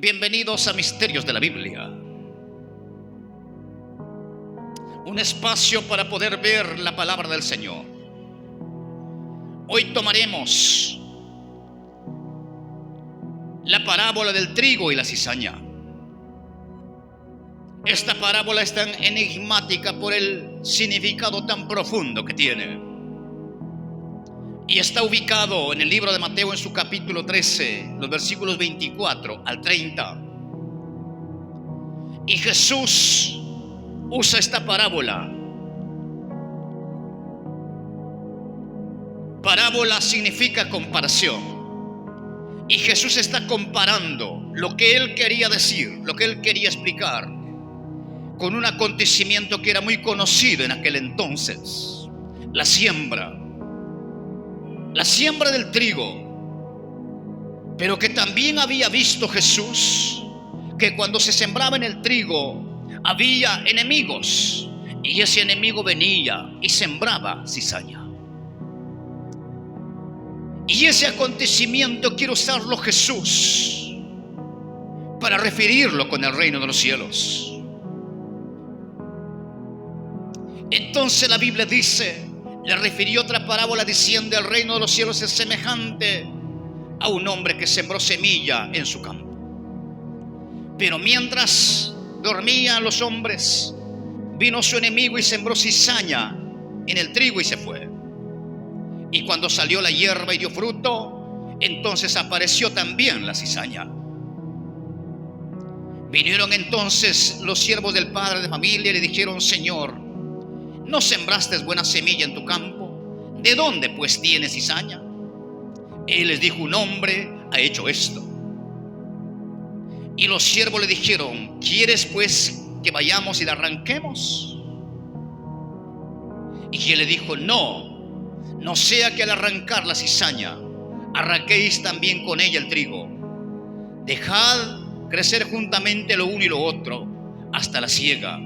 Bienvenidos a Misterios de la Biblia, un espacio para poder ver la palabra del Señor. Hoy tomaremos la parábola del trigo y la cizaña. Esta parábola es tan enigmática por el significado tan profundo que tiene, y está ubicado en el libro de Mateo en su capítulo 13, los versículos 24 al 30. Y Jesús usa esta parábola. Parábola significa comparación, y Jesús está comparando lo que él quería decir, lo que él quería explicar, con un acontecimiento que era muy conocido en aquel entonces: la siembra del trigo. Pero que también había visto Jesús que cuando se sembraba en el trigo había enemigos, y ese enemigo venía y sembraba cizaña. Y ese acontecimiento quiere usarlo Jesús para referirlo con el reino de los cielos. Entonces la Biblia dice, le refirió otra parábola diciendo: el reino de los cielos es semejante a un hombre que sembró semilla en su campo. Pero mientras dormían los hombres, vino su enemigo y sembró cizaña en el trigo y se fue. Y cuando salió la hierba y dio fruto, entonces apareció también la cizaña. Vinieron entonces los siervos del padre de familia y le dijeron: Señor, ¿no sembraste buena semilla en tu campo? ¿De dónde pues tienes cizaña? Él les dijo: un hombre ha hecho esto. Y los siervos le dijeron: ¿quieres pues que vayamos y la arranquemos? Y él le dijo: no sea que al arrancar la cizaña arranquéis también con ella el trigo. Dejad crecer juntamente lo uno y lo otro hasta la siega.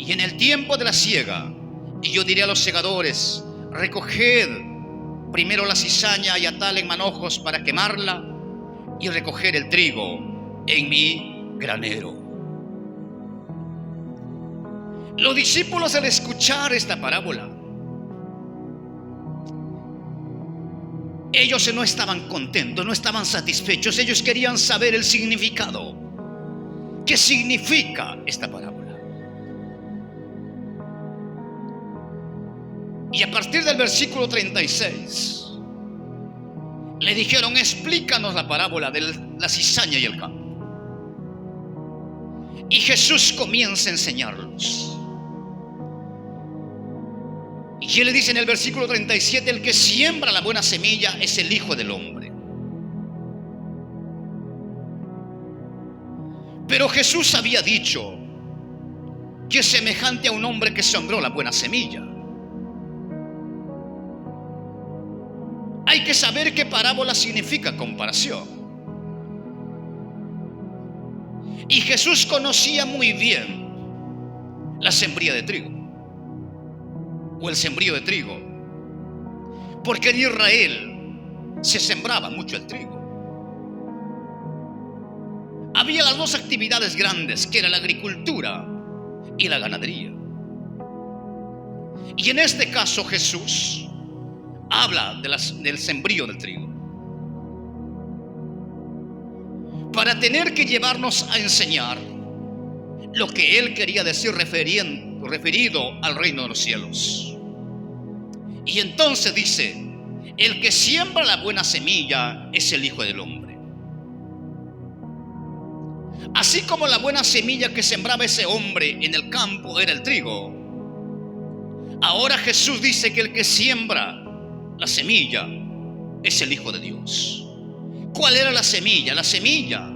Y en el tiempo de la siega, y yo diré a los segadores: recoged primero la cizaña y atadla en manojos para quemarla, y recoger el trigo en mi granero. Los discípulos, al escuchar esta parábola, ellos no estaban contentos, no estaban satisfechos. Ellos querían saber el significado. ¿Qué significa esta parábola? Y a partir del versículo 36 le dijeron: explícanos la parábola de la cizaña y el campo. Y Jesús comienza a enseñarlos. Y él le dice en el versículo 37: el que siembra la buena semilla es el Hijo del Hombre. Pero Jesús había dicho que es semejante a un hombre que sembró la buena semilla. Hay que saber qué parábola significa comparación. Y Jesús conocía muy bien la sembría de trigo, o el sembrío de trigo, porque en Israel se sembraba mucho el trigo. Había las dos actividades grandes, que era la agricultura y la ganadería. Y en este caso Jesús habla del sembrío del trigo, para tener que llevarnos a enseñar lo que él quería decir referido al reino de los cielos. Y entonces dice: el que siembra la buena semilla es el Hijo del Hombre. Así como la buena semilla que sembraba ese hombre en el campo era el trigo, ahora Jesús dice que el que siembra la semilla es el Hijo de Dios. ¿Cuál era la semilla? La semilla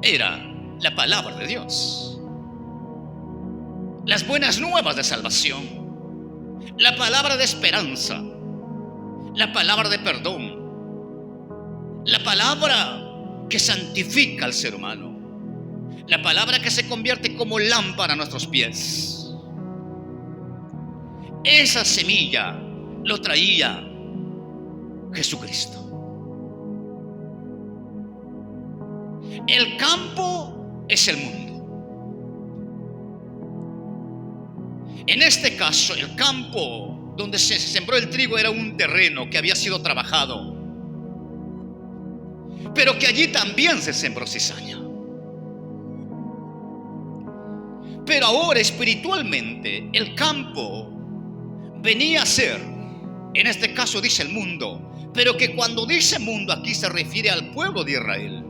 era la palabra de Dios, las buenas nuevas de salvación, la palabra de esperanza, la palabra de perdón, la palabra que santifica al ser humano, la palabra que se convierte como lámpara a nuestros pies. Esa semilla lo traía Jesucristo. El campo es el mundo. En este caso, el campo donde se sembró el trigo era un terreno que había sido trabajado, pero que allí también se sembró cizaña. Pero ahora espiritualmente el campo venía a ser, en este caso dice el mundo, pero que cuando dice mundo aquí se refiere al pueblo de Israel.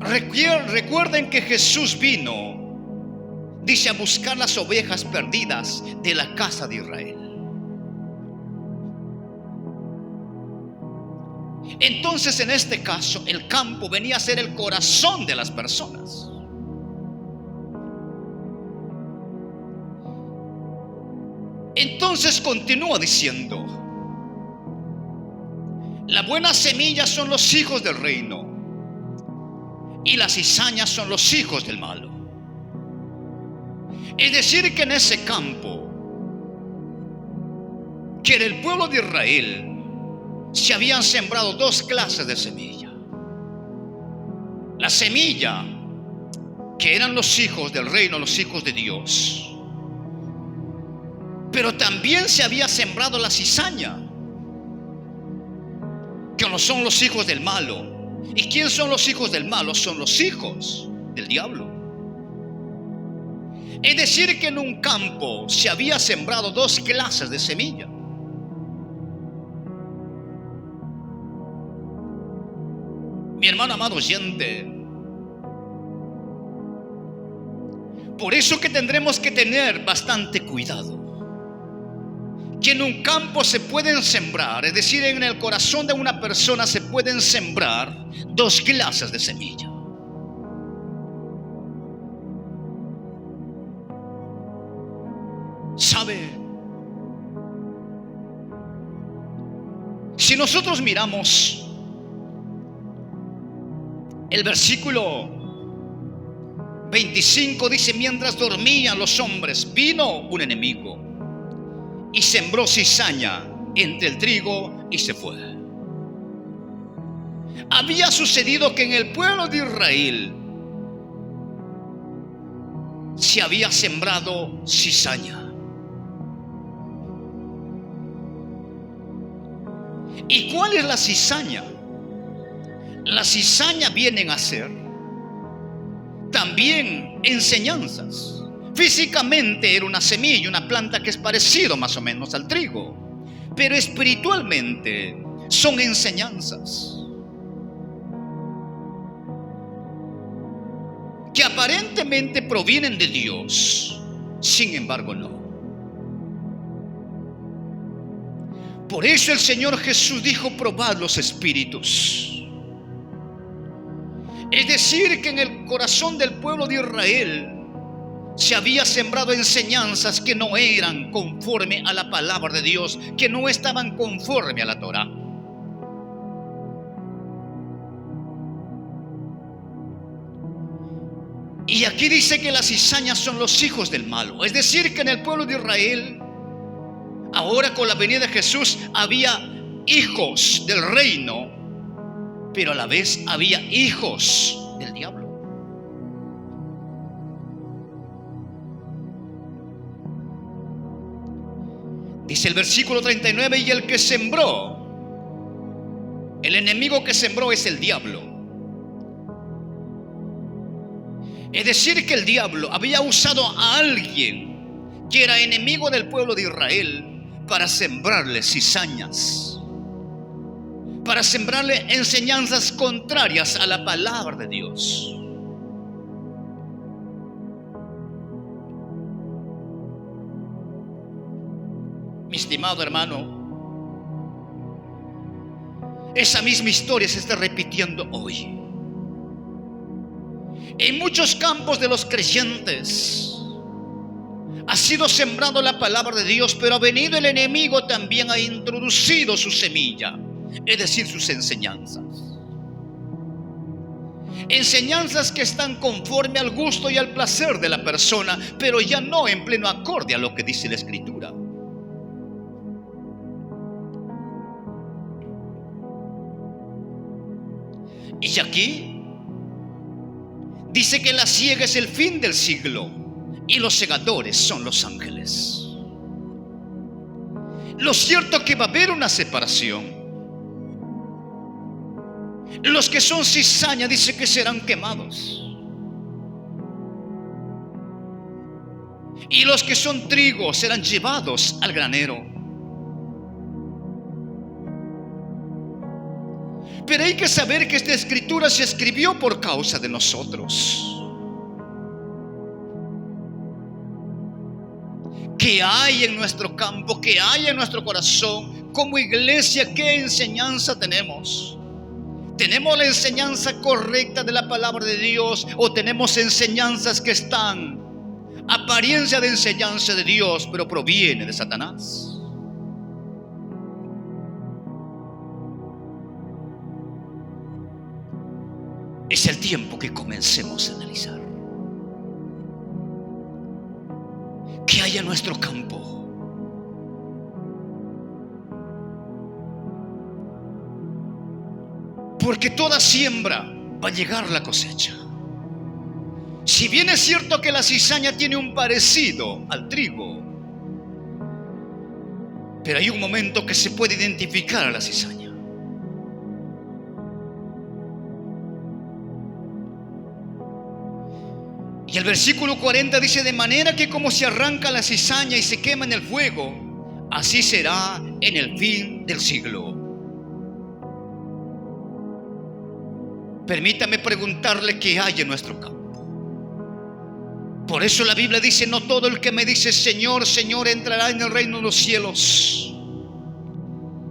Recuerden que Jesús vino, dice, a buscar las ovejas perdidas de la casa de Israel. Entonces, en este caso, el campo venía a ser el corazón de las personas. Entonces continúa diciendo: la buena semilla son los hijos del reino, y las cizañas son los hijos del malo. Es decir, que en ese campo, que era el pueblo de Israel, se habían sembrado dos clases de semilla. La semilla, que eran los hijos del reino, los hijos de Dios. Pero también se había sembrado la cizaña, que no son los hijos del malo. ¿Y quién son los hijos del malo? Son los hijos del diablo. Es decir, que en un campo se había sembrado dos clases de semilla. Mi hermano amado oyente, por eso que tendremos que tener bastante cuidado. Que en un campo se pueden sembrar, es decir, en el corazón de una persona se pueden sembrar dos clases de semilla. ¿Sabe? Si nosotros miramos el versículo 25, dice: mientras dormían los hombres, vino un enemigo y sembró cizaña entre el trigo y se fue. Había sucedido que en el pueblo de Israel se había sembrado cizaña. ¿Y cuál es la cizaña? La cizaña vienen a ser también enseñanzas. Físicamente era una semilla, una planta que es parecido más o menos al trigo, pero espiritualmente son enseñanzas que aparentemente provienen de Dios, sin embargo no. Por eso el Señor Jesús dijo: probad los espíritus. Es decir, que en el corazón del pueblo de Israel se había sembrado enseñanzas que no eran conforme a la palabra de Dios, que no estaban conforme a la Torá. Y aquí dice que las cizañas son los hijos del malo. Es decir, que en el pueblo de Israel, ahora con la venida de Jesús, había hijos del reino, pero a la vez había hijos del diablo. Dice el versículo 39: y el que sembró, el enemigo que sembró es el diablo. Es decir, que el diablo había usado a alguien que era enemigo del pueblo de Israel para sembrarle cizañas, para sembrarle enseñanzas contrarias a la palabra de Dios. Mi estimado hermano, esa misma historia se está repitiendo hoy en muchos campos de los creyentes. Ha sido sembrado la palabra de Dios, pero ha venido el enemigo, también ha introducido su semilla, es decir, sus enseñanzas. Enseñanzas que están conforme al gusto y al placer de la persona, pero ya no en pleno acorde a lo que dice la Escritura. Y aquí dice que la siega es el fin del siglo y los segadores son los ángeles. Lo cierto es que va a haber una separación. Los que son cizaña dice que serán quemados. Y los que son trigo serán llevados al granero. Pero hay que saber que esta escritura se escribió por causa de nosotros. ¿Qué hay en nuestro campo? ¿Qué hay en nuestro corazón? Como iglesia, ¿qué enseñanza tenemos? ¿Tenemos la enseñanza correcta de la palabra de Dios o tenemos enseñanzas que están apariencia de enseñanza de Dios pero proviene de Satanás? Es el tiempo que comencemos a analizar qué hay en nuestro campo. Porque toda siembra va a llegar la cosecha. Si bien es cierto que la cizaña tiene un parecido al trigo, pero hay un momento que se puede identificar a la cizaña. Y el versículo 40 dice: de manera que como se arranca la cizaña y se quema en el fuego, así será en el fin del siglo. Permítame preguntarle qué hay en nuestro campo. Por eso la Biblia dice: no todo el que me dice Señor, Señor entrará en el reino de los cielos,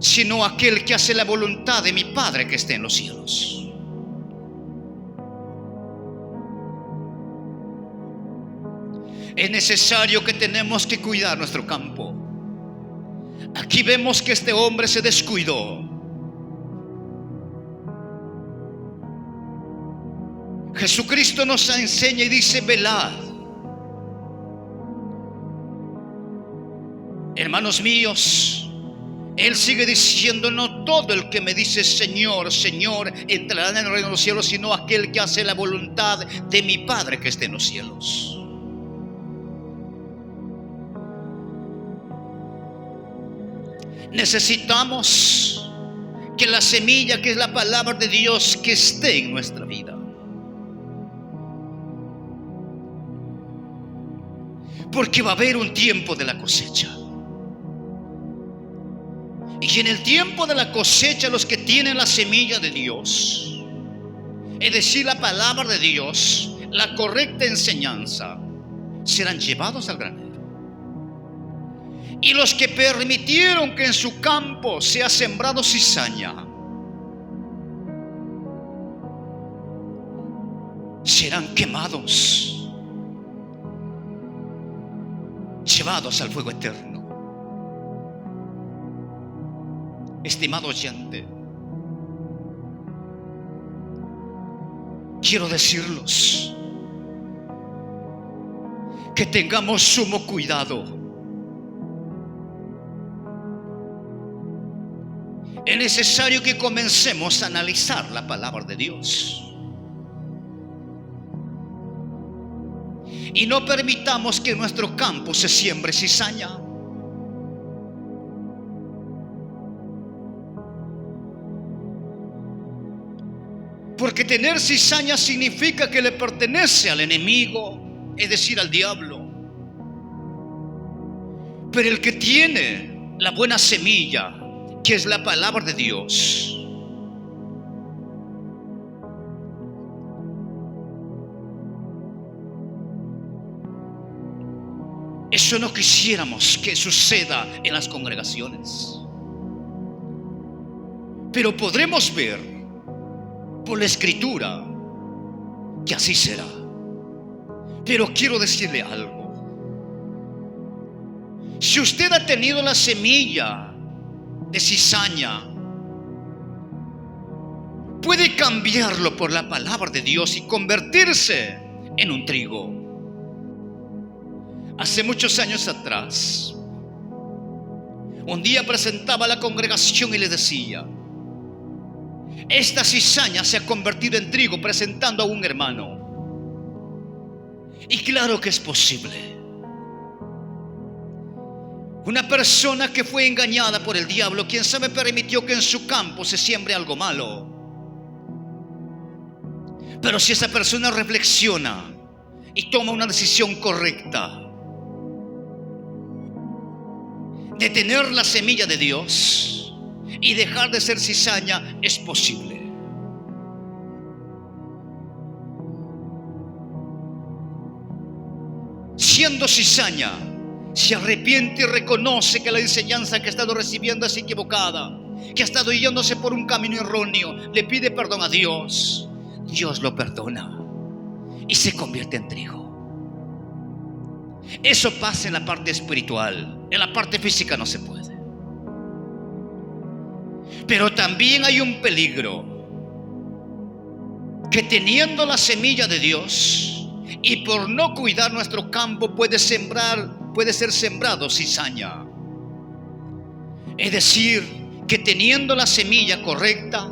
sino aquel que hace la voluntad de mi Padre que esté en los cielos. Es necesario que tenemos que cuidar nuestro campo. Aquí vemos que este hombre se descuidó. Jesucristo nos enseña y dice: velad. Hermanos míos, Él sigue diciendo: no todo el que me dice Señor, Señor entrará en el reino de los cielos, sino aquel que hace la voluntad de mi Padre que esté en los cielos. Necesitamos que la semilla, que es la palabra de Dios, que esté en nuestra vida. Porque va a haber un tiempo de la cosecha. Y en el tiempo de la cosecha, los que tienen la semilla de Dios, es decir, la palabra de Dios, la correcta enseñanza, serán llevados al granero. Y los que permitieron que en su campo sea sembrado cizaña, serán quemados, llevados al fuego eterno. Estimado oyente, quiero decirles que tengamos sumo cuidado. Es necesario que comencemos a analizar la palabra de Dios. Y no permitamos que en nuestro campo se siembre cizaña. Porque tener cizaña significa que le pertenece al enemigo, es decir, al diablo. Pero el que tiene la buena semilla, que es la palabra de Dios, eso no quisiéramos que suceda en las congregaciones. Pero podremos ver por la escritura que así será. Pero quiero decirle algo. Si usted ha tenido la semilla de cizaña, puede cambiarlo por la palabra de Dios y convertirse en un trigo. Hace muchos años atrás, un día presentaba a la congregación y le decía: esta cizaña se ha convertido en trigo, presentando a un hermano. Y claro que es posible. Una persona que fue engañada por el diablo, quién sabe, permitió que en su campo se siembre algo malo. Pero si esa persona reflexiona y toma una decisión correcta de tener la semilla de Dios y dejar de ser cizaña, es posible. Siendo cizaña, se arrepiente y reconoce que la enseñanza que ha estado recibiendo es equivocada, que ha estado yéndose por un camino erróneo, le pide perdón a Dios. Dios lo perdona y se convierte en trigo. Eso pasa en la parte espiritual. En la parte física no se puede. Pero también hay un peligro, que teniendo la semilla de Dios y por no cuidar nuestro campo puede ser sembrado cizaña. Es decir, que teniendo la semilla correcta,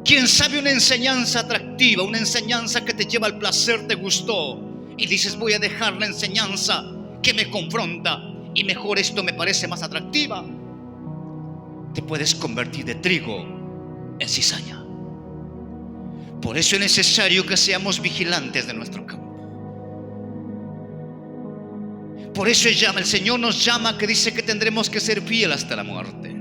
quién sabe, una enseñanza atractiva, una enseñanza que te lleva al placer, te gustó y dices, voy a dejar la enseñanza que me confronta y mejor esto me parece más atractiva. Te puedes convertir de trigo en cizaña. Por eso es necesario que seamos vigilantes de nuestro campo. Por eso el Señor nos llama, que dice que tendremos que ser fieles hasta la muerte.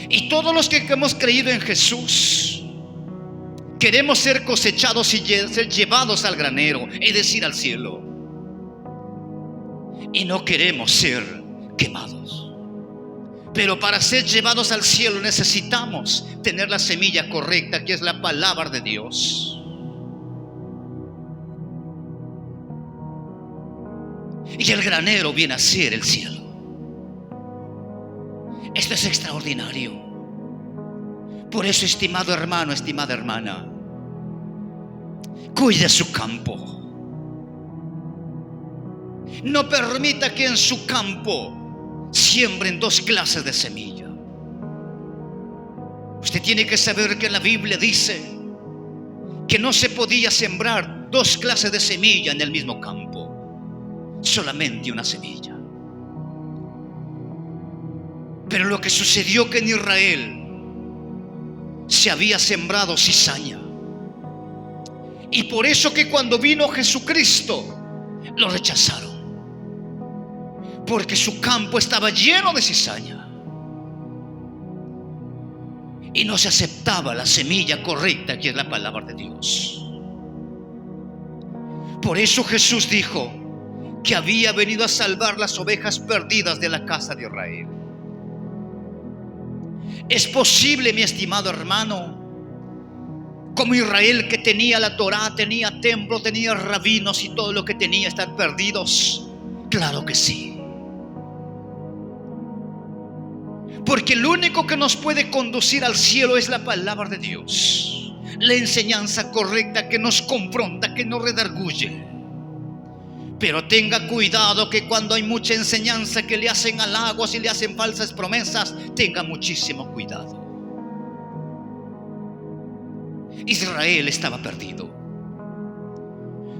Y todos los que hemos creído en Jesús queremos ser cosechados y ser llevados al granero, es decir, al cielo. Y no queremos ser quemados. Pero para ser llevados al cielo necesitamos tener la semilla correcta, que es la palabra de Dios. Y el granero viene a ser el cielo. Esto es extraordinario. Por eso, estimado hermano, estimada hermana, cuide su campo. No permita que en su campo siembren dos clases de semilla. Usted tiene que saber que la Biblia dice que no se podía sembrar dos clases de semilla en el mismo campo, solamente una semilla. Pero lo que sucedió, que en Israel se había sembrado cizaña, y por eso que cuando vino Jesucristo lo rechazaron, porque su campo estaba lleno de cizaña y no se aceptaba la semilla correcta, que es la palabra de Dios. Por eso Jesús dijo que había venido a salvar las ovejas perdidas de la casa de Israel. Es posible, mi estimado hermano, como Israel, que tenía la Torá, tenía templo, tenía rabinos y todo lo que tenía, estar perdidos. Claro que sí. Porque lo único que nos puede conducir al cielo es la palabra de Dios, la enseñanza correcta que nos confronta, que nos redarguye. Pero tenga cuidado, que cuando hay mucha enseñanza que le hacen halagos y le hacen falsas promesas, tenga muchísimo cuidado. Israel estaba perdido.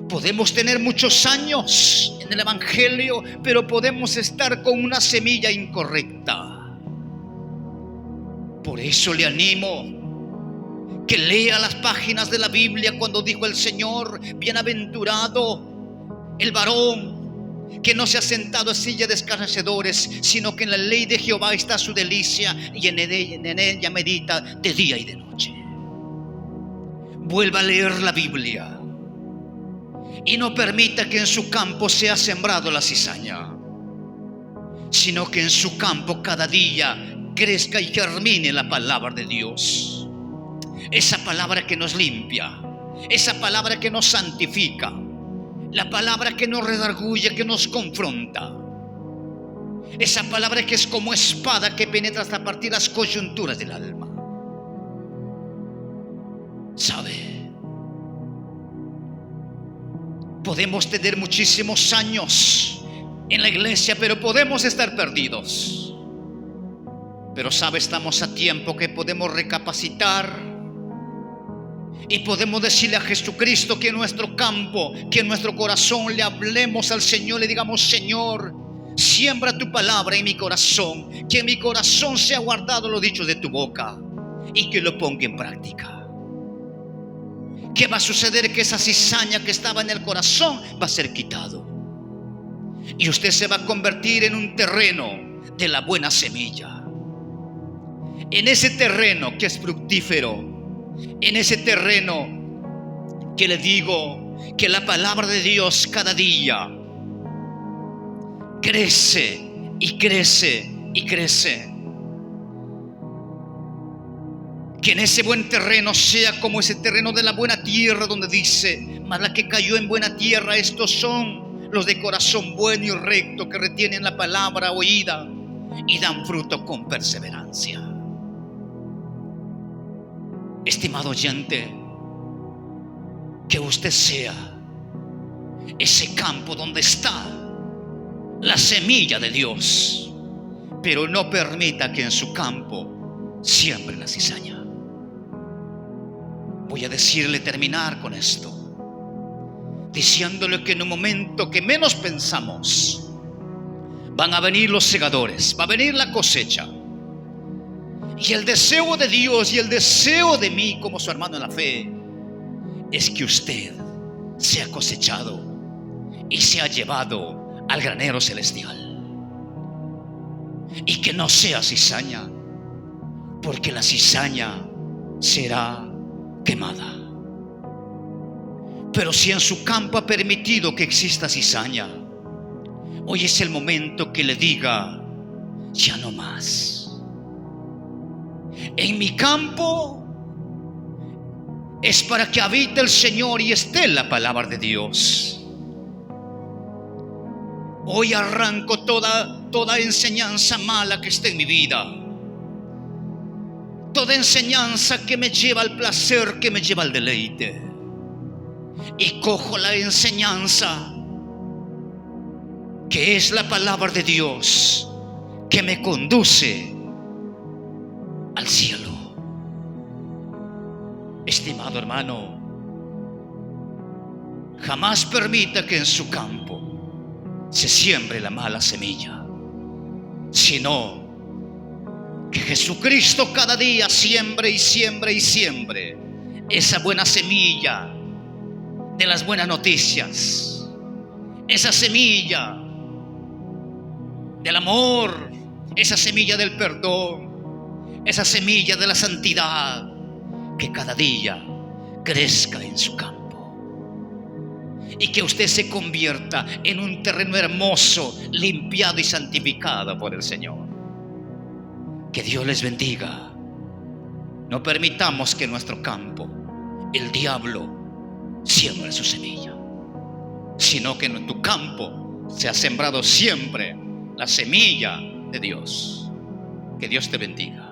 Podemos tener muchos años en el Evangelio, pero podemos estar con una semilla incorrecta. Por eso le animo que lea las páginas de la Biblia cuando dijo el Señor: bienaventurado el varón que no se ha sentado en silla de escarnecedores, sino que en la ley de Jehová está su delicia, y en ella medita de día y de noche. Vuelva a leer la Biblia y no permita que en su campo sea sembrado la cizaña, sino que en su campo cada día crezca y germine la palabra de Dios. Esa palabra que nos limpia, esa palabra que nos santifica, la palabra que nos redarguye, que nos confronta, esa palabra que es como espada que penetra hasta partir las coyunturas del alma. ¿Sabe? Podemos tener muchísimos años en la iglesia, pero podemos estar perdidos. Pero sabe, estamos a tiempo que podemos recapacitar y podemos decirle a Jesucristo que en nuestro campo, que en nuestro corazón le hablemos al Señor, le digamos: Señor, siembra tu palabra en mi corazón, que en mi corazón sea guardado lo dicho de tu boca y que lo ponga en práctica. ¿Qué va a suceder? Que esa cizaña que estaba en el corazón va a ser quitado y usted se va a convertir en un terreno de la buena semilla. En ese terreno que es fructífero, en ese terreno que le digo que la palabra de Dios cada día crece y crece y crece. Que en ese buen terreno sea como ese terreno de la buena tierra, donde dice: mas la que cayó en buena tierra, estos son los de corazón bueno y recto, que retienen la palabra oída y dan fruto con perseverancia. Estimado oyente, que usted sea ese campo donde está la semilla de Dios, pero no permita que en su campo siembre la cizaña. Voy a decirle, terminar con esto, diciéndole que en un momento que menos pensamos van a venir los segadores, va a venir la cosecha. Y el deseo de Dios y el deseo de mí como su hermano en la fe es que usted sea cosechado y sea llevado al granero celestial, y que no sea cizaña, porque la cizaña será quemada. Pero si en su campo ha permitido que exista cizaña, hoy es el momento que le diga: ya no más. En mi campo es para que habite el Señor y esté la palabra de Dios. Hoy arranco toda enseñanza mala que esté en mi vida, toda enseñanza que me lleva al placer, que me lleva al deleite, y cojo la enseñanza que es la palabra de Dios, que me conduce al cielo. Estimado hermano, jamás permita que en su campo se siembre la mala semilla, sino que Jesucristo cada día siembre y siembre y siembre esa buena semilla de las buenas noticias, esa semilla del amor, esa semilla del perdón, esa semilla de la santidad, que cada día crezca en su campo, y que usted se convierta en un terreno hermoso, limpiado y santificado por el Señor. Que Dios les bendiga. No permitamos que en nuestro campo el diablo siembre su semilla, sino que en tu campo se ha sembrado siempre la semilla de Dios. Que Dios te bendiga.